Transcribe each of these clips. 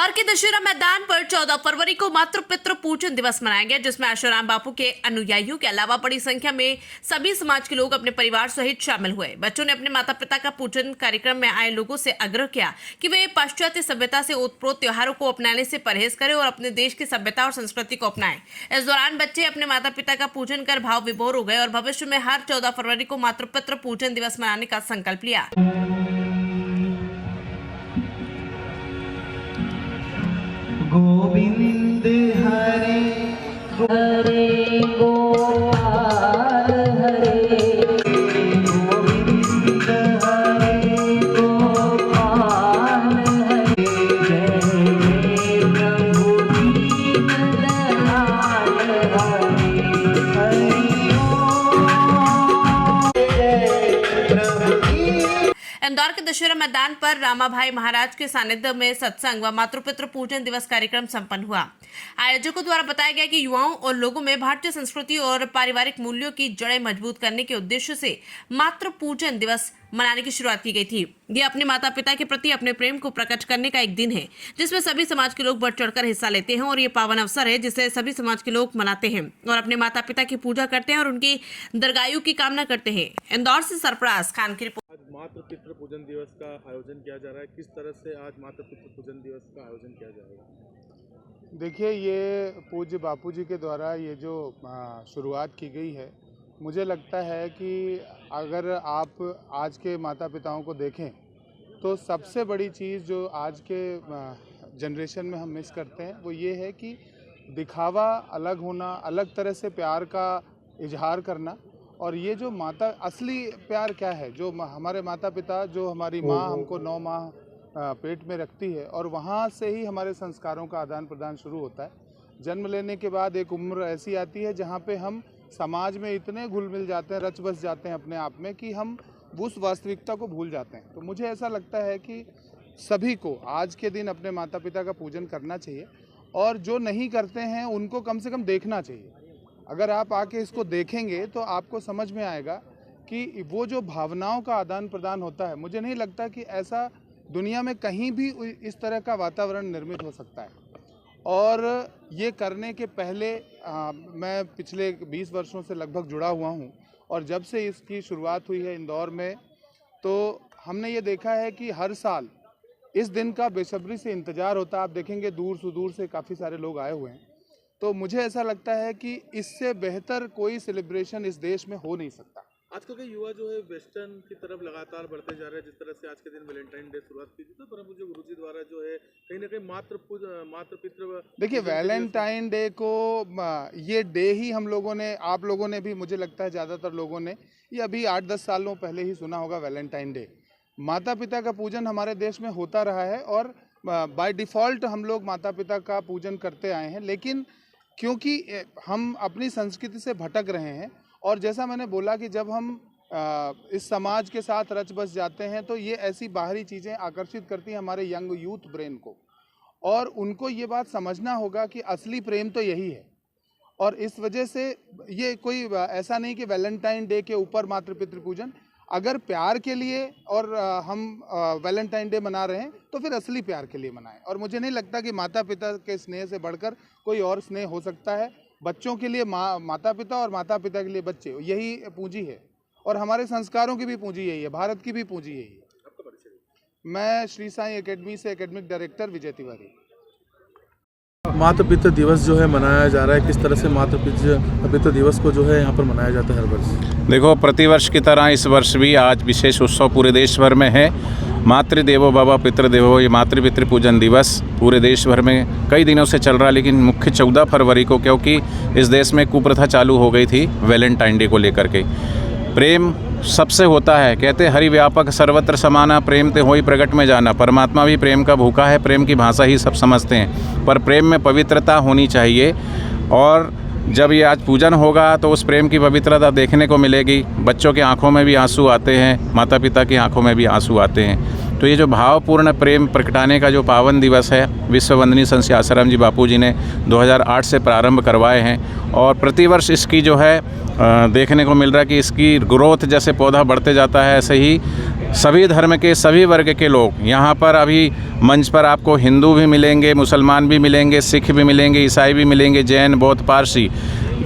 इंदौर के दशहरा मैदान पर 14 फरवरी को मातृ पितृ पूजन दिवस मनाया गया, जिसमें आशाराम बापू के अनुयायियों के अलावा बड़ी संख्या में सभी समाज के लोग अपने परिवार सहित शामिल हुए। बच्चों ने अपने माता पिता का पूजन कार्यक्रम में आए लोगों से आग्रह किया कि वे पाश्चात्य सभ्यता से ओतप्रोत त्योहारों को अपनाने से परहेज करें और अपने देश की सभ्यता और संस्कृति को अपनाएं। इस दौरान बच्चे अपने माता पिता का पूजन कर भाव विभोर हो गए और भविष्य में हर 14 फरवरी को मातृ पितृ पूजन दिवस मनाने का संकल्प लिया। गोविंद हरे हरे गोपाल हरे गोविंद हरे गोपाल हरे जय प्रभु दीनदयाल हरे हरि ओम जय प्रभु। इंदौर के दशहरा मैदान पर रामाभाई महाराज के सानिध्य में सत्संग व मातृपितृ पूजन दिवस कार्यक्रम संपन्न हुआ। आयोजकों द्वारा बताया गया कि युवाओं और लोगों में भारतीय संस्कृति और पारिवारिक मूल्यों की जड़ें मजबूत करने के उद्देश्य से मातृ पूजन दिवस मनाने की शुरुआत की गई थी। ये अपने माता पिता के प्रति अपने प्रेम को प्रकट करने का एक दिन है, जिसमें सभी समाज के लोग बढ़ चढ़कर हिस्सा लेते हैं और ये पावन अवसर है जिसे सभी समाज के लोग मनाते हैं और अपने माता पिता की पूजा करते हैं और उनकी दीर्घायु की कामना करते हैं। इंदौर से सरफराज खान की रिपोर्ट। आज मातृ पितृ पूजन दिवस का आयोजन किया जा रहा है, किस तरह से आज मातृ पितृ पूजन दिवस का आयोजन किया जाएगा? देखिए, ये पूज्य बापूजी के द्वारा ये जो शुरुआत की गई है, मुझे लगता है कि अगर आप आज के माता पिताओं को देखें तो सबसे बड़ी चीज़ जो आज के जनरेशन में हम मिस करते हैं वो ये है कि दिखावा, अलग होना, अलग तरह से प्यार का इजहार करना। और ये जो माता असली प्यार क्या है, जो हमारे माता पिता, जो हमारी माँ हमको 9 माह पेट में रखती है और वहाँ से ही हमारे संस्कारों का आदान प्रदान शुरू होता है। जन्म लेने के बाद एक उम्र ऐसी आती है जहाँ पे हम समाज में इतने घुल मिल जाते हैं, रच बस जाते हैं अपने आप में कि हम उस वास्तविकता को भूल जाते हैं। तो मुझे ऐसा लगता है कि सभी को आज के दिन अपने माता पिता का पूजन करना चाहिए और जो नहीं करते हैं उनको कम से कम देखना चाहिए। अगर आप आके इसको देखेंगे तो आपको समझ में आएगा कि वो जो भावनाओं का आदान प्रदान होता है, मुझे नहीं लगता कि ऐसा दुनिया में कहीं भी इस तरह का वातावरण निर्मित हो सकता है। और ये करने के पहले मैं पिछले 20 वर्षों से लगभग जुड़ा हुआ हूँ और जब से इसकी शुरुआत हुई है इंदौर में, तो हमने ये देखा है कि हर साल इस दिन का बेसब्री से इंतज़ार होता है। आप देखेंगे दूर सुदूर से काफ़ी सारे लोग आए हुए हैं। तो मुझे ऐसा लगता है कि इससे बेहतर कोई सेलिब्रेशन इस देश में हो नहीं सकता। आजकल के युवा जो है वेस्टर्न की तरफ लगातार बढ़ते जा रहे हैं। जिस तरह से आज के दिन वैलेंटाइन डे शुरुआत की थी, तो परम पूज्य गुरुजी द्वारा जो है कहीं ना कहीं मातृ पितृ, देखिए वैलेंटाइन डे को ये डे ही हम लोगों ने, आप लोगों ने भी, मुझे लगता है ज़्यादातर लोगों ने ये अभी 8-10 सालों पहले ही सुना होगा वैलेंटाइन डे। माता पिता का पूजन हमारे देश में होता रहा है और बाय डिफ़ॉल्ट हम लोग माता पिता का पूजन करते आए हैं, लेकिन क्योंकि हम अपनी संस्कृति से भटक रहे हैं और जैसा मैंने बोला कि जब हम इस समाज के साथ रच बस जाते हैं तो ये ऐसी बाहरी चीज़ें आकर्षित करती हैं हमारे यंग यूथ ब्रेन को, और उनको ये बात समझना होगा कि असली प्रेम तो यही है। और इस वजह से ये कोई ऐसा नहीं कि वैलेंटाइन डे के ऊपर मातृ पितृ पूजन, अगर प्यार के लिए और हम वैलेंटाइन डे मना रहे हैं तो फिर असली प्यार के लिए मनाएं। और मुझे नहीं लगता कि माता पिता के स्नेह से बढ़कर कोई और स्नेह हो सकता है। बच्चों के लिए माता पिता और माता पिता के लिए बच्चे, यही पूंजी है और हमारे संस्कारों की भी पूंजी यही है, भारत की भी पूंजी यही है। मैं श्री साईं एकेडमी से एकेडमिक डायरेक्टर विजय तिवारी। मातृ पितृ दिवस जो है मनाया जा रहा है, किस तरह से मातृ पितृ दिवस को जो है यहाँ पर मनाया जाता है हर वर्ष? देखो, प्रतिवर्ष की तरह इस वर्ष भी आज विशेष उत्सव पूरे देश भर में है। मातृदेवो भव पितृदेवो, ये मातृ पितृ पूजन दिवस पूरे देश भर में कई दिनों से चल रहा है, लेकिन मुख्य 14 फरवरी को, क्योंकि इस देश में कुप्रथा चालू हो गई थी वैलेंटाइन डे को लेकर के। प्रेम सबसे होता है, कहते हरि व्यापक सर्वत्र समाना, प्रेम ते होई प्रगट में जाना। परमात्मा भी प्रेम का भूखा है, प्रेम की भाषा ही सब समझते हैं, पर प्रेम में पवित्रता होनी चाहिए। और जब ये आज पूजन होगा तो उस प्रेम की पवित्रता देखने को मिलेगी। बच्चों की आंखों में भी आंसू आते हैं, माता पिता की आंखों में भी आंसू आते हैं। तो ये जो भावपूर्ण प्रेम प्रगटाने का जो पावन दिवस है, विश्ववंदनीय संत श्री आशाराम जी बापू जी ने 2008 से प्रारंभ करवाए हैं और प्रतिवर्ष इसकी जो है देखने को मिल रहा है कि इसकी ग्रोथ, जैसे पौधा बढ़ते जाता है ऐसे ही सभी धर्म के सभी वर्ग के लोग यहाँ पर अभी मंच पर आपको हिंदू भी मिलेंगे, मुसलमान भी मिलेंगे, सिख भी मिलेंगे, ईसाई भी मिलेंगे, जैन, बौद्ध, पारसी।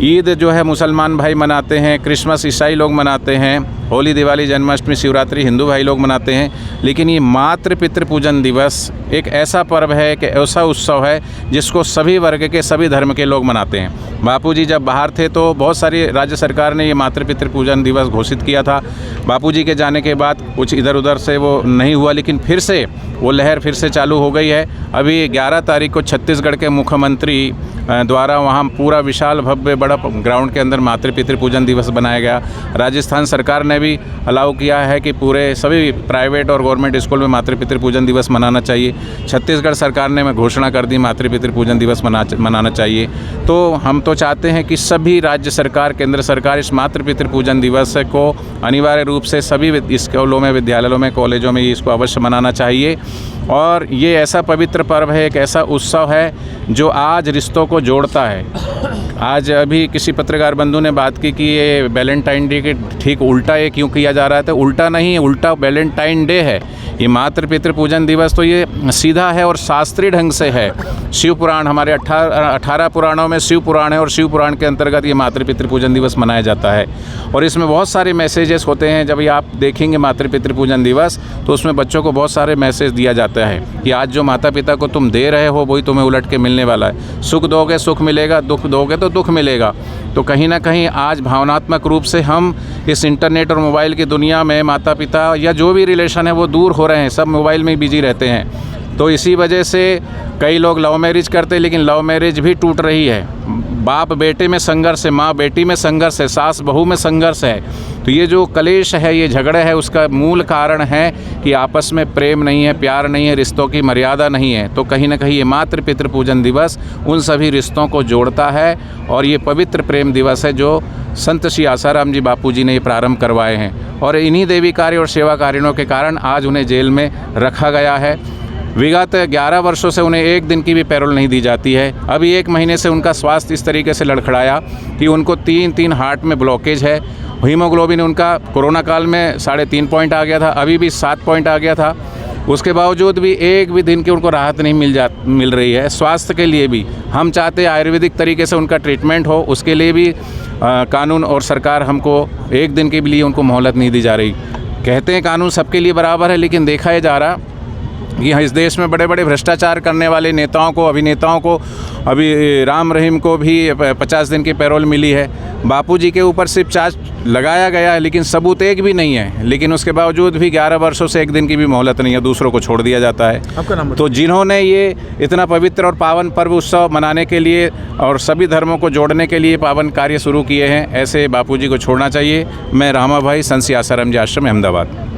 ईद जो है मुसलमान भाई मनाते हैं, क्रिसमस ईसाई लोग मनाते हैं, होली, दिवाली, जन्माष्टमी, शिवरात्रि हिंदू भाई लोग मनाते हैं। लेकिन ये मातृ पितृ पूजन दिवस एक ऐसा पर्व है, एक ऐसा उत्सव है जिसको सभी वर्ग के सभी धर्म के लोग मनाते हैं। बापूजी जब बाहर थे तो बहुत सारी राज्य सरकार ने ये मातृ पितृ पूजन दिवस घोषित किया था। बापूजी के जाने के बाद कुछ इधर उधर से वो नहीं हुआ, लेकिन फिर से वो लहर फिर से चालू हो गई है। अभी 11 तारीख को छत्तीसगढ़ के मुख्यमंत्री द्वारा वहाँ पूरा विशाल भव्य बड़ा ग्राउंड के अंदर मातृ पितृ पूजन दिवस बनाया गया। राजस्थान सरकार ने भी अलाउ किया है कि पूरे सभी प्राइवेट और गवर्नमेंट स्कूल में मातृ पितृ पूजन दिवस मनाना चाहिए। छत्तीसगढ़ सरकार ने घोषणा कर दी मातृ पितृ पूजन दिवस मनाना चाहिए। तो हम तो चाहते हैं कि सभी राज्य सरकार, केंद्र सरकार इस मातृ पितृ पूजन दिवस को अनिवार्य रूप से सभी स्कूलों में, विद्यालयों में, कॉलेजों में इसको अवश्य मनाना चाहिए। और ये ऐसा पवित्र पर्व है, एक ऐसा उत्सव है जो आज रिश्तों को जोड़ता है। आज अभी किसी पत्रकार बंधु ने बात की कि ये वैलेंटाइन डे के ठीक उल्टा ये क्यों किया जा रहा है, तो उल्टा नहीं, उल्टा वैलेंटाइन डे है। ये मातृ पितृ पूजन दिवस तो ये सीधा है और शास्त्रीय ढंग से है। शिव पुराण, हमारे 18 पुराणों में शिव पुराण है और शिव पुराण के अंतर्गत ये मातृ पितृ पूजन दिवस मनाया जाता है। और इसमें बहुत सारे मैसेजेस होते हैं। जब ये आप देखेंगे मातृ पितृ पूजन दिवस तो उसमें बच्चों को बहुत सारे मैसेज दिया जाता है कि आज जो माता पिता को तुम दे रहे हो वही तुम्हें उलट के मिलने वाला है। सुख दोगे सुख मिलेगा, दुख दोगे तो दुख मिलेगा। तो कहीं ना कहीं आज भावनात्मक रूप से हम इस इंटरनेट और मोबाइल की दुनिया में माता पिता या जो भी रिलेशन है वो दूर हो रहे हैं, सब मोबाइल में बिजी रहते हैं। तो इसी वजह से कई लोग लव मैरिज करते हैं, लेकिन लव मैरिज भी टूट रही है। बाप बेटे में संघर्ष है, माँ बेटी में संघर्ष है, सास बहू में संघर्ष है। तो ये जो कलेश है, ये झगड़े है, उसका मूल कारण है कि आपस में प्रेम नहीं है, प्यार नहीं है, रिश्तों की मर्यादा नहीं है। तो कहीं ना कहीं ये मातृ पितृ पूजन दिवस उन सभी रिश्तों को जोड़ता है और ये पवित्र प्रेम दिवस है जो संत श्री आसाराम जी बापू जी ने ये प्रारंभ करवाए हैं। और इन्हीं देवी कार्य और सेवा कार्यों के कारण आज उन्हें जेल में रखा गया है। विगत 11 वर्षों से उन्हें एक दिन की भी पैरोल नहीं दी जाती है। अभी 1 महीने से उनका स्वास्थ्य इस तरीके से लड़खड़ाया कि उनको 3 हार्ट में ब्लॉकेज है। हीमोग्लोबिन उनका कोरोना काल में 3.5 पॉइंट आ गया था, अभी भी 7 पॉइंट आ गया था। उसके बावजूद भी एक भी दिन की उनको राहत नहीं मिल रही है। स्वास्थ्य के लिए भी हम चाहते हैं आयुर्वेदिक तरीके से उनका ट्रीटमेंट हो, उसके लिए भी कानून और सरकार हमको एक दिन के लिए उनको मोहलत नहीं दी जा रही। कहते हैं कानून सबके लिए बराबर है, लेकिन देखा जा रहा कि इस देश में बड़े बड़े भ्रष्टाचार करने वाले नेताओं को, अभिनेताओं को, अभी राम रहीम को भी 50 दिन की पैरोल मिली है। बापूजी के ऊपर सिर्फ चार्ज लगाया गया है, लेकिन सबूत एक भी नहीं है। लेकिन उसके बावजूद भी 11 वर्षों से एक दिन की भी मोहलत नहीं है, दूसरों को छोड़ दिया जाता है। आपका नाम तो जिन्होंने ये इतना पवित्र और पावन पर्व उत्सव मनाने के लिए और सभी धर्मों को जोड़ने के लिए पावन कार्य शुरू किए हैं, ऐसे बापूजी को छोड़ना चाहिए। मैं रामा भाई, संत श्री आसाराम जी आश्रम, अहमदाबाद।